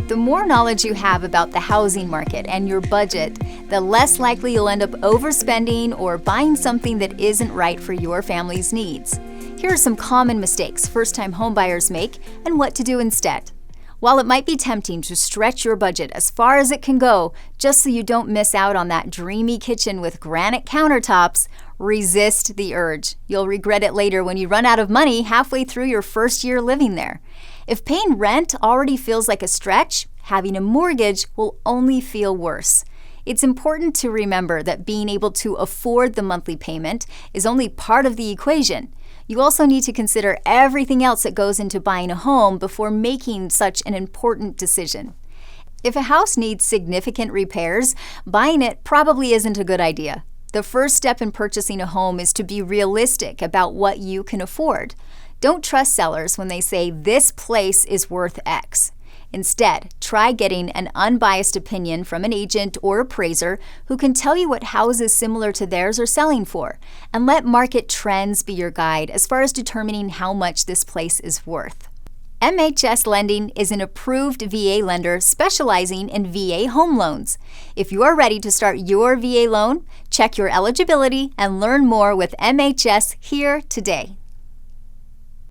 The more knowledge you have about the housing market and your budget, the less likely you'll end up overspending or buying something that isn't right for your family's needs. Here are some common mistakes first-time homebuyers make and what to do instead. While it might be tempting to stretch your budget as far as it can go just so you don't miss out on that dreamy kitchen with granite countertops, resist the urge. You'll regret it later when you run out of money halfway through your first year living there. If paying rent already feels like a stretch, having a mortgage will only feel worse. It's important to remember that being able to afford the monthly payment is only part of the equation. You also need to consider everything else that goes into buying a home before making such an important decision. If a house needs significant repairs, buying it probably isn't a good idea. The first step in purchasing a home is to be realistic about what you can afford. Don't trust sellers when they say this place is worth X. Instead, try getting an unbiased opinion from an agent or appraiser who can tell you what houses similar to theirs are selling for, and let market trends be your guide as far as determining how much this place is worth. MHS Lending is an approved VA lender specializing in VA home loans. If you are ready to start your VA loan, check your eligibility and learn more with MHS here today.